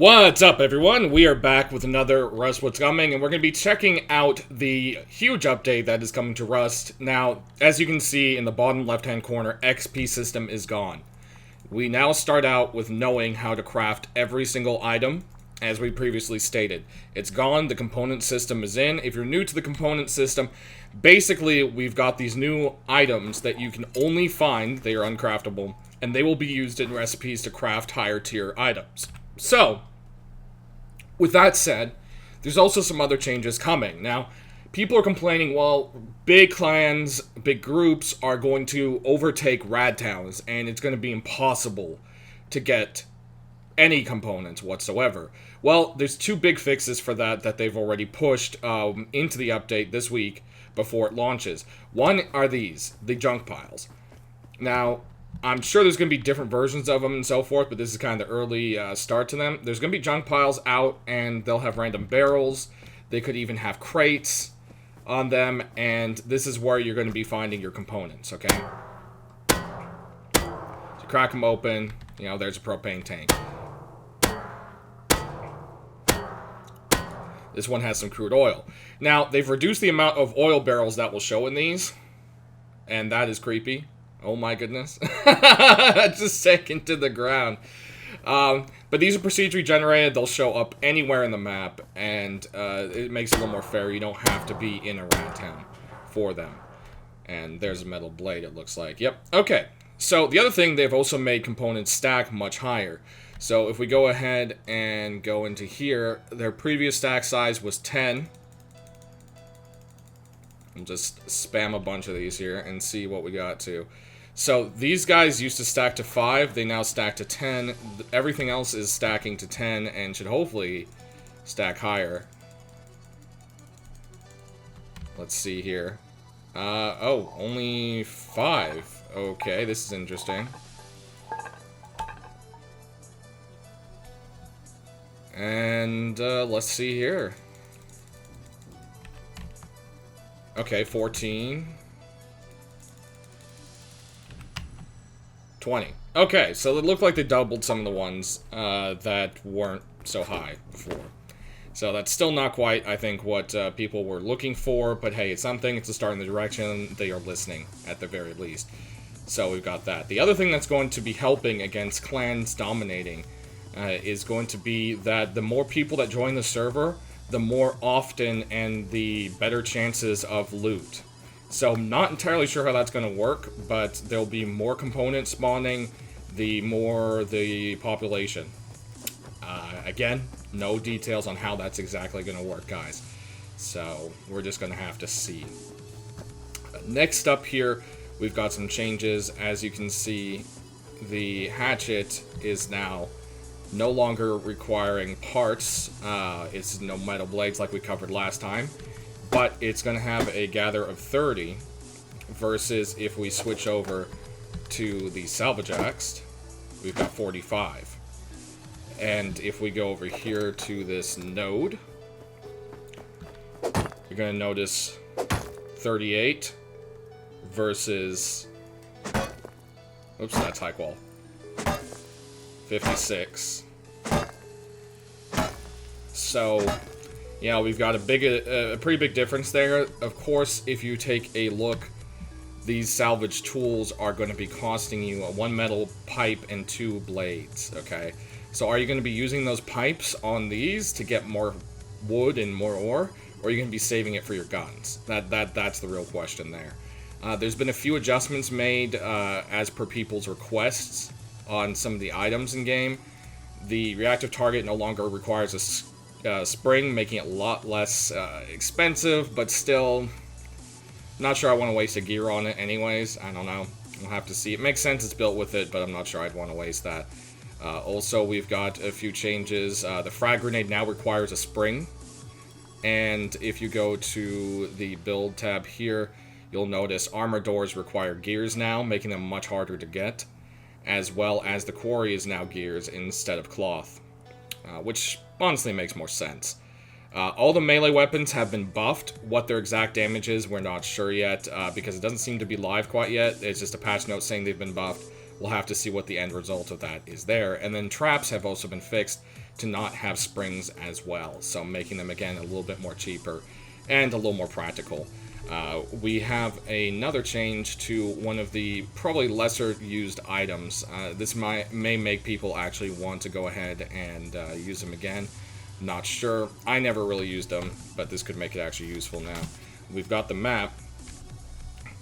What's up, everyone? We are back with another Rust What's Coming, and we're going to be checking out the huge update that is coming to Rust. Now, as you can see in the bottom left-hand corner, XP system is gone. We now start out with knowing how to craft every single item, as we previously stated. It's gone, the component system is in. If you're new to the component system, basically, we've got these new items that you can only find, they are uncraftable, and they will be used in recipes to craft higher tier items. So, with that said, there's also some other changes coming. Now, people are complaining, well, big clans, big groups are going to overtake rad towns, and it's going to be impossible to get any components whatsoever. Well, there's two big fixes for that they've already pushed into the update this week before it launches. One are these, the junk piles. Now, I'm sure there's going to be different versions of them and so forth, but this is kind of the early start to them. There's going to be junk piles out, and they'll have random barrels. They could even have crates on them, and this is where you're going to be finding your components, okay? So crack them open, you know, there's a propane tank. This one has some crude oil. Now, they've reduced the amount of oil barrels that will show in these, and that is creepy. Oh my goodness. Just sank to the ground. But these are procedurally generated. They'll show up anywhere in the map. And it makes it a little more fair. You don't have to be in a rad town for them. And there's a metal blade, it looks like. Yep. Okay. So the other thing, they've also made components stack much higher. So if we go ahead and go into here, their previous stack size was 10. I'll just spam a bunch of these here and see what we got to. So these guys used to stack to 5, they now stack to 10. Everything else is stacking to 10 and should hopefully stack higher. Let's see here. Oh, only 5. Okay, this is interesting. And let's see here. Okay, 14. 20. Okay, so it looked like they doubled some of the ones that weren't so high before. So that's still not quite, I think, what people were looking for, but hey, it's something, it's a start in the direction, they are listening, at the very least. So we've got that. The other thing that's going to be helping against clans dominating is going to be that the more people that join the server, the more often and the better chances of loot. So I'm not entirely sure how that's going to work, but there'll be more components spawning, the more the population. Again, no details on how that's exactly going to work, guys. So we're just going to have to see. Next up here, we've got some changes. As you can see, the hatchet is now no longer requiring parts. It's no metal blades like we covered last time. But it's going to have a gather of 30 versus if we switch over to the salvage axe, we've got 45. And if we go over here to this node, you're going to notice 38 versus, oops, that's high qual, 56. So, yeah, we've got a pretty big difference there. Of course, if you take a look, these salvage tools are going to be costing you 1 metal pipe and 2 blades, okay? So are you going to be using those pipes on these to get more wood and more ore, or are you going to be saving it for your guns? That's the real question there. There's been a few adjustments made as per people's requests on some of the items in game. The reactive target no longer requires a spring, making it a lot less expensive, but still not sure I want to waste a gear on it anyways. I don't know. We'll have to see. It makes sense it's built with it, but I'm not sure I'd want to waste that. Also, we've got a few changes. The frag grenade now requires a spring, and if you go to the build tab here, you'll notice armor doors require gears now, making them much harder to get, as well as the quarry is now gears instead of cloth, which honestly makes more sense. All the melee weapons have been buffed. What their exact damage is, we're not sure yet, because it doesn't seem to be live quite yet. It's just a patch note saying they've been buffed. We'll have to see what the end result of that is there. And then traps have also been fixed to not have springs as well, so making them, again, a little bit more cheaper and a little more practical. We have another change to one of the probably lesser used items. This may make people actually want to go ahead and use them again. Not sure. I never really used them, but this could make it actually useful now. We've got the map.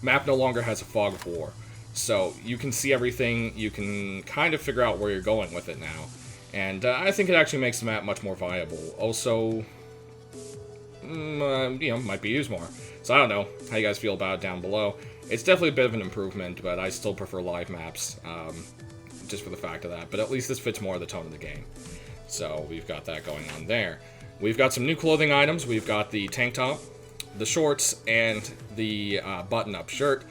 Map no longer has a fog of war, so you can see everything. You can kind of figure out where you're going with it now, and I think it actually makes the map much more viable. Also, might be used more. So I don't know how you guys feel about it down below. It's definitely a bit of an improvement, but I still prefer live maps, just for the fact of that. But at least this fits more of the tone of the game. So we've got that going on there. We've got some new clothing items. We've got the tank top, the shorts, and the button-up shirt,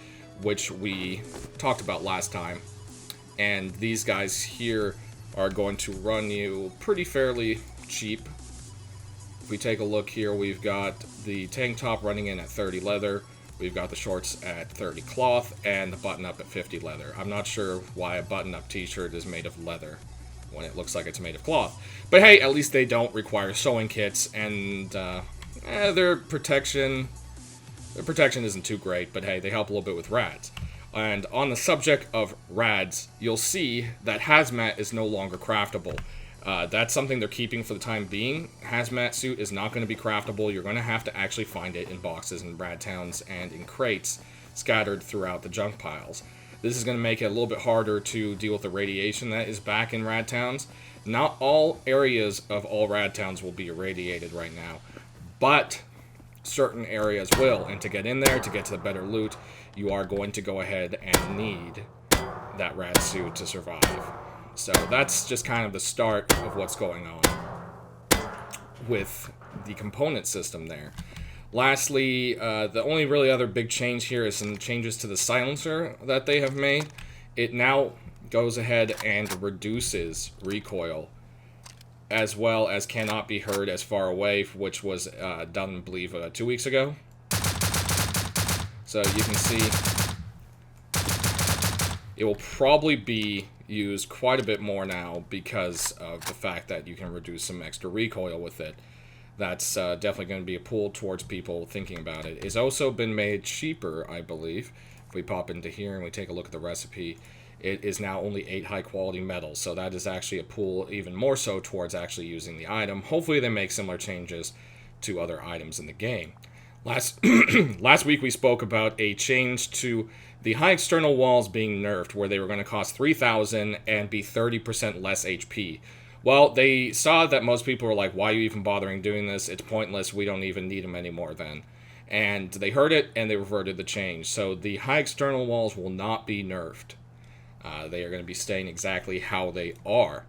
which we talked about last time. And these guys here are going to run you pretty fairly cheap. If we take a look here, we've got the tank top running in at 30 leather, we've got the shorts at 30 cloth, and the button-up at 50 leather. I'm not sure why a button-up t-shirt is made of leather when it looks like it's made of cloth. But hey, at least they don't require sewing kits, and their protection isn't too great, but hey, they help a little bit with Rads. And on the subject of Rads, you'll see that Hazmat is no longer craftable. That's something they're keeping for the time being. Hazmat suit is not going to be craftable. You're going to have to actually find it in boxes in Rad Towns and in crates scattered throughout the junk piles. This is going to make it a little bit harder to deal with the radiation that is back in Rad Towns. Not all areas of all Rad Towns will be irradiated right now, but certain areas will, and to get in there, to get to the better loot, you are going to go ahead and need that Rad suit to survive. So that's just kind of the start of what's going on with the component system there. Lastly, the only really other big change here is some changes to the silencer that they have made. It now goes ahead and reduces recoil, as well as cannot be heard as far away, which was done, I believe, 2 weeks ago. So you can see it will probably be used quite a bit more now because of the fact that you can reduce some extra recoil with it. That's definitely going to be a pull towards people thinking about it. It's also been made cheaper, I believe. If we pop into here and we take a look at the recipe, it is now only 8 high-quality metals, so that is actually a pull even more so towards actually using the item. Hopefully they make similar changes to other items in the game. Last week we spoke about a change to the high external walls being nerfed, where they were going to cost 3,000 and be 30% less HP. Well, they saw that most people were like, why are you even bothering doing this? It's pointless. We don't even need them anymore then. And they heard it, and they reverted the change. So the high external walls will not be nerfed. They are going to be staying exactly how they are.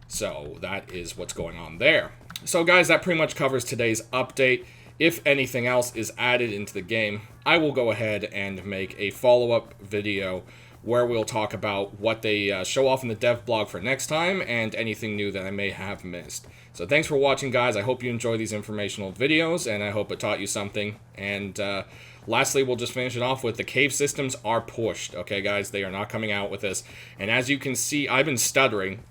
So that is what's going on there. So guys, that pretty much covers today's update. If anything else is added into the game, I will go ahead and make a follow-up video where we'll talk about what they show off in the dev blog for next time and anything new that I may have missed. So thanks for watching, guys. I hope you enjoy these informational videos, and I hope it taught you something. And lastly, we'll just finish it off with the cave systems are pushed. Okay, guys, they are not coming out with this. And as you can see, I've been stuttering.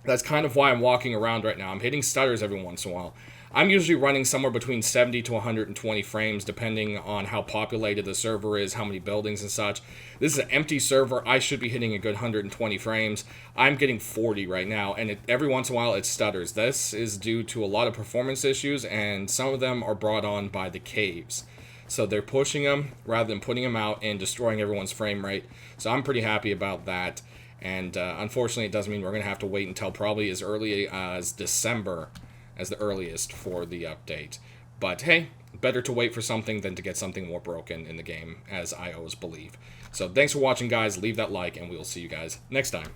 That's kind of why I'm walking around right now. I'm hitting stutters every once in a while. I'm usually running somewhere between 70 to 120 frames, depending on how populated the server is, how many buildings and such. This is an empty server. I should be hitting a good 120 frames. I'm getting 40 right now, and every once in a while it stutters. This is due to a lot of performance issues, and some of them are brought on by the caves. So they're pushing them rather than putting them out and destroying everyone's frame rate. So I'm pretty happy about that. And unfortunately, it does mean we're going to have to wait until probably as early as December as the earliest for the update. But hey, better to wait for something than to get something more broken in the game, as I always believe. So thanks for watching, guys. Leave that like, and we'll see you guys next time.